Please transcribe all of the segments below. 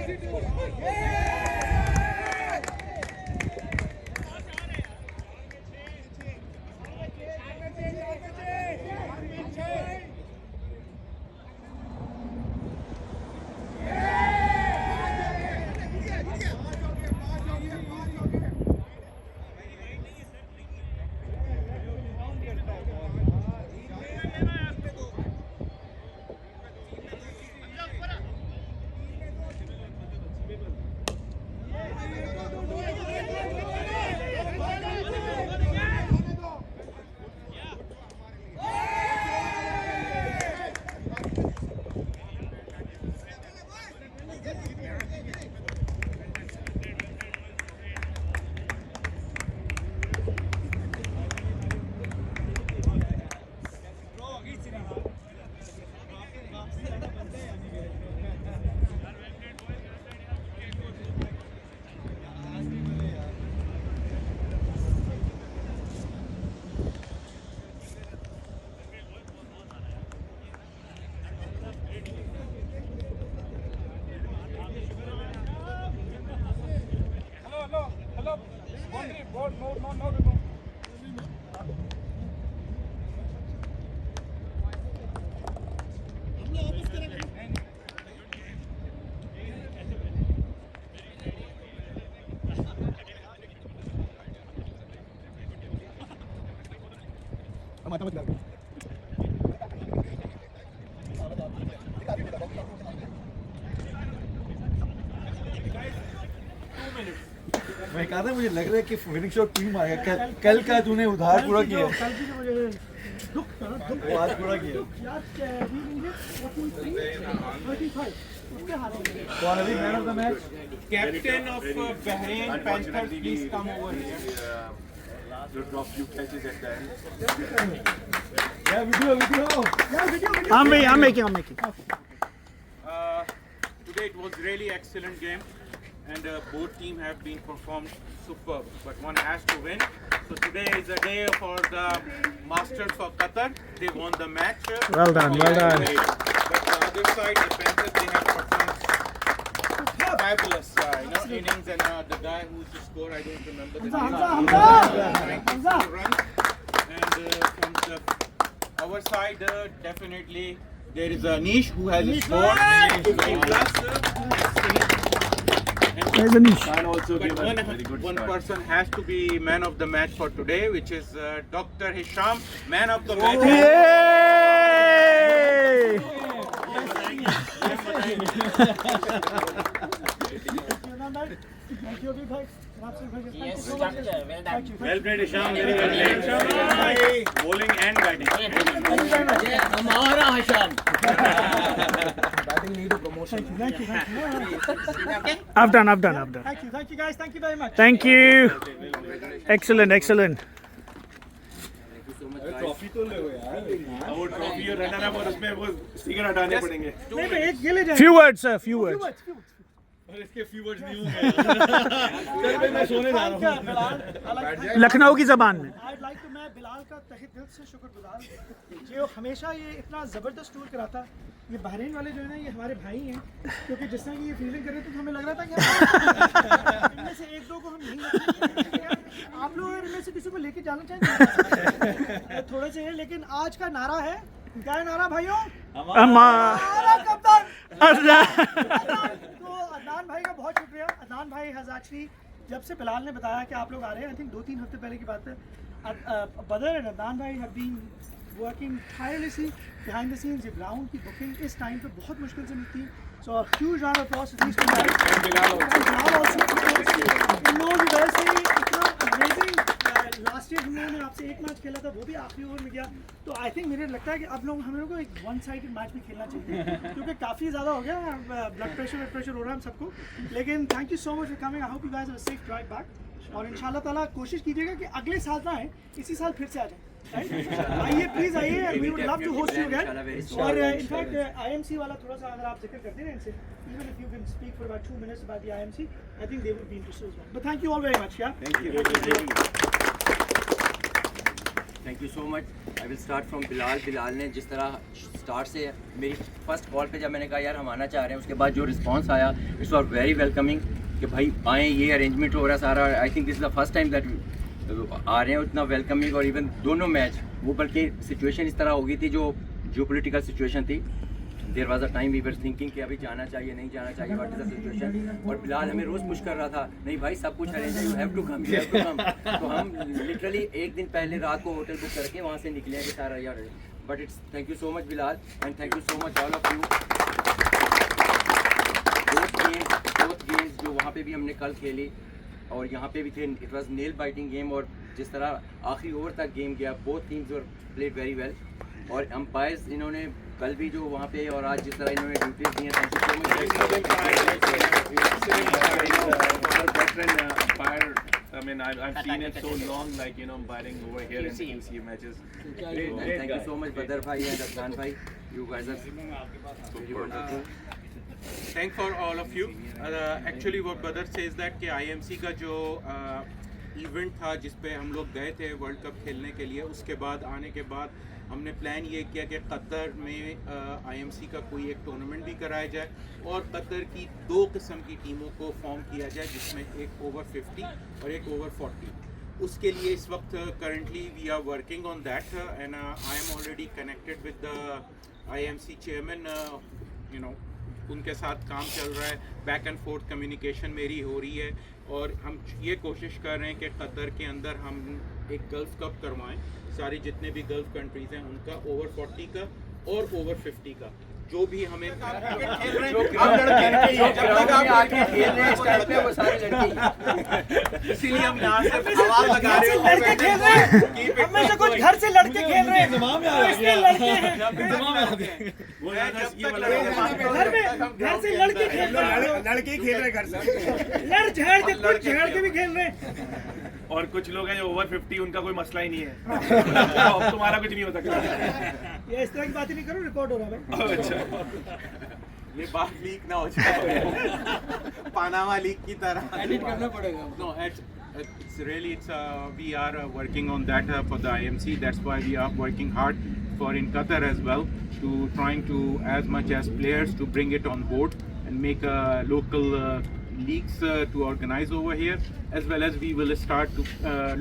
मैं कहा था मुझे लग रहा है कि विनिंग शॉट तू ही मारेगा। कल का तूने उधार पूरा किया, वो आज पूरा किया। कौन अभी man of the match? Captain of Bahrain Panthers, please come over here. To drop few catches at the end. Yeah, video. I'm making. Today it was really excellent game, and both teams have been performed superb. But one has to win. So today is a day for the Masters of Qatar. They won the match. Well done. But the other side, the Panthers, they have performed fabulous, innings, and the guy who's the score, I don't remember the name. Runs. And from our side, definitely there is Anish who has scored 50 plus. There's Anish. And also But give a very good one start. person has to be man of the match for today, which is Dr. Hisham, man of the match. Yay! Well played, Isham. Very well played. Bowling and batting. हमारा Hasham I've done. Thank you guys, thank you very much. Thank you. Excellent. Trophy तो ले यार। वो trophy और runner up और उसमें वो sticker हटाने पड़ेंगे। नहीं तो एक गिले जाए Few words, sir. Few words. और इसके few words नहीं होंगे। चल भाई मैं सोने जा रहा हूँ। लखनऊ की जबान में। I'd like to मैं बिलाल का तहे दिल से शुक्रगुजार जो हमेशा ये इतना ज़बरदस्त टूर कराता। ये बहरीन वाले जो है ना ये हमारे भाई हैं, क्योंकि जिस तरह की ये फील्डिंग कर रहे थे तो हमें लग रहा था कि इनमें से एक दो को हम नहीं रखेंगे। आप लोग इनमें से किसी को लेके जाना चाहिए थोड़े से है, लेकिन आज का नारा है, क्या है नारा भाइयों? हमारा कप्तान। तो अदनान भाई का बहुत शुक्रिया। अदनान भाई हैज़ एक्चुअली जब से बिलाल ने बताया कि आप लोग आ रहे हैं, आई थिंक 2-3 हफ्ते पहले की बात है, बदर एंड अदनान भाई have been working tirelessly behind the scenes. ये ग्राउंड की बुकिंग इस टाइम पे बहुत मुश्किल से मिलती है। So huge round of applause to these guys. Bilal इन लोगों की वजह से इतना अमेजिंग। लास्ट ईयर हम लोगों ने आपसे एक मैच खेला था, वो भी आखिरी ओवर में गया। तो आई थिंक मुझे लगता है कि अब हम लोगों को एक वन साइडेड मैच भी खेलना चाहिए, क्योंकि काफ़ी ज़्यादा हो गया, ब्लड प्रेशर हो रहा है हम सबको। लेकिन thank you so much for coming. I hope you guys have a safe drive back, और इंशाल्लाह ताला कोशिश कीजिएगा कि अगले साल ना आए, इसी साल फिर से आ जाए। आइए प्लीज आइए, we would love to host you again. और इनफैक्ट आईएमसी वाला थोड़ा सा अगर आप जिक्र करते हैं इनसे, even if you can speak for about 2 minutes about the IMC, I think they would be interested as well. But thank you all very much. Yeah. Thank you. Thank you so much. I will start from Bilal. Bilal ने जिस तरह start से मेरी first call पे जब मैंने कहा यार हम आना चाह रहे हैं, उसके बाद जो रिस्पांस आया इट्स आर वेरी वेलकमिंग कि भाई आएँ, ये अरेंजमेंट हो रहा सारा। I think this is the first time that आ रहे हैं, इतना वेलकमिंग। और इवन दोनों मैच वो, बल्कि सिचुएशन इस तरह हो गई थी जो पोलिटिकल सिचुएशन थी, there was a time we were thinking कि अभी जाना चाहिए नहीं जाना चाहिए, व्हाट इज द सिचुएशन। और बिलाल हमें रोज़ पुश कर रहा था, नहीं भाई सब कुछ अरेंज है, you have to come, you have to come. तो हम लिटरली एक दिन पहले रात को होटल बुक करके वहाँ से निकले हैं कि सारा यार। But it's thank you so much Bilal and thank you so much all of you. Both games जो वहाँ पे भी हमने कल खेली और यहाँ पे भी थे, it was nail biting game. और जिस तरह आखिरी ओवर तक गेम गया, both teams were played very well. और अंपायर्स इन्होंने कल भी जो वहाँ पे और आज जिस तरह इन्होंने ड्यूटीज दी हैं, thank you I mean, I've seen it so long, like, you know, umpiring over here in the QC matches. Thank you so much, Badr bhai and Afghan bhai. You guys are very wonderful. Thank for all of you. Actually, what Badr says that कि IMC का जो event था जिस पे हम लोग गए थे वर्ल्ड कप खेलने के लिए, उसके बाद आने के बाद हमने प्लान ये किया कि कतर में IMC का कोई एक टूर्नामेंट भी कराया जाए और कतर की 2 किस्म की टीमों को फॉर्म किया जाए, जिसमें एक ओवर 50 और एक ओवर 40। उसके लिए इस वक्त currently we are working on that and I am already connected with the IMC chairman, you know, उनके साथ काम चल रहा है, बैक एंड फोर्थ कम्युनिकेशन मेरी हो रही है। और हम ये कोशिश कर रहे हैं कि कतर के अंदर हम एक गल्फ कप करवाएं, सारी जितने भी गल्फ कंट्रीज़ हैं उनका ओवर 40 का और ओवर 50 का, जो भी हमें इसीलिए हम यहाँ से आवाज लगा रहे हैं, हमें से कुछ घर से लड़के खेल रहे हैं, इसलिए लड़के हैं। घर से लड़के खेल रहे हैं, लड़के ही खेल रहे हैं घर से, लड़ झाड़ के कुछ झाड़ के भी खेल रहे हैं। और कुछ लोग हैं जो ओवर 50, उनका कोई मसला ही नहीं है। अब तुम्हारा कुछ नहीं हो सकता। ये इस तरह की बातें नहीं करो, रिकॉर्ड हो रहा है भाई। अच्छा, ये बात लीक ना हो जाए पानामा लीक की तरह। एडिट करना पड़ेगा। No, it's really we are working on that for the IMC. That's why we are working hard for in Qatar as well, to trying to as much as players to bring it on board and make local leagues to organize over here, as well as we will start to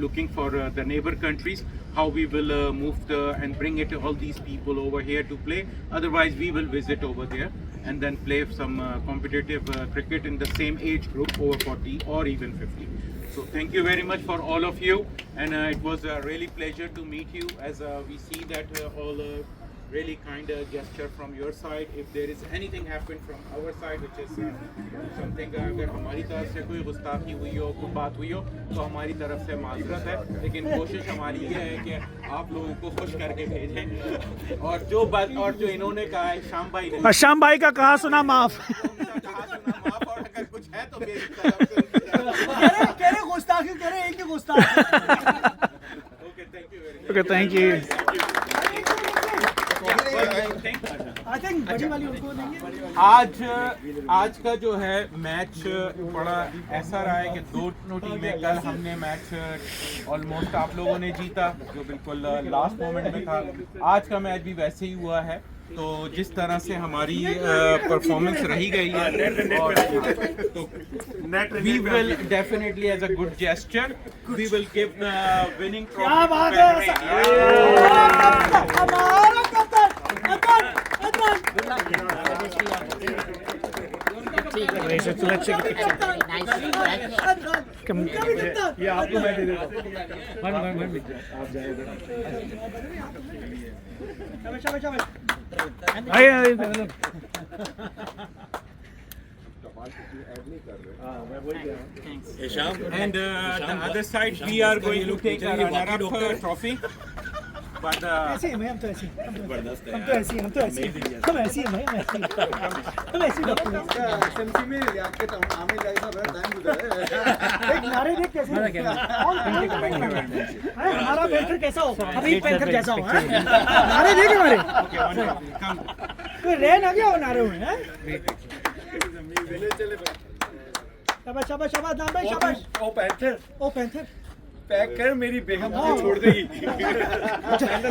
looking for the neighbor countries, how we will move and bring it all these people over here to play. Otherwise we will visit over there and then play some competitive cricket in the same age group, over 40 or even 50. So thank you very much for all of you, and it was a really pleasure to meet you, as we see that all really kind gesture from your side. If there is anything happened from our side which is something, अगर हमारी तरफ से कोई गुस्ताखी हुई हो, कोई बात हुई हो, तो हमारी तरफ से माजरत है, लेकिन कोशिश हमारी ये है कि आप लोगों को खुश करके भेजें। और जो बात और जो इन्होंने कहा है शाम भाई ने, शाम भाई का कहा सुना माफ। कहा सुना माफ, और अगर कुछ है तो मेरी तरफ से कह रहे गुस्ताखी, कह रहे एक ही गुस्ताखी। Okay, thank you very much. Okay, thank you. I think बड़ी वाली उनको देंगे। आज का जो है मैच बड़ा ऐसा रहा है कि दोनों टीमें, कल हमने मैच ऑलमोस्ट आप लोगों ने जीता, जो बिल्कुल लास्ट मोमेंट में था। आज का मैच भी वैसे ही हुआ है, तो जिस तरह से हमारी परफॉर्मेंस रही गई है, और we will definitely as a good gesture we will give winning trophy. क्या बात है, हमारा कप्तान ये आपको मैं दे देता हूँ। आप जाओगे। And the other side we are going to take a runner-up trophy. But ऐसे ही हम तो ऐसे हम तो ऐसे हम ऐसे ही भाई, हम ऐसे एसएमसी में याद के आमिर भाई का बड़ा टाइम गुजरा है। एक नारे देख कैसे हमारा पैंथर कैसा हो, अभी पैंथर जैसा हो, नारे देख हमारे कोई रेन आ गया हो नारे हुए हैं। शाबाश शाबाश शाबाश नाम भाई, शाबाश। ओ पैंथर, ओ पैंथर, पैक कर, मेरी बेगम मुझे छोड़ देगी।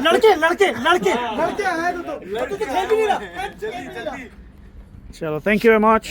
लड़के लड़के लड़के लड़के आए तो खेल भी नहीं रहा। चलो, थैंक यू वेरी मच।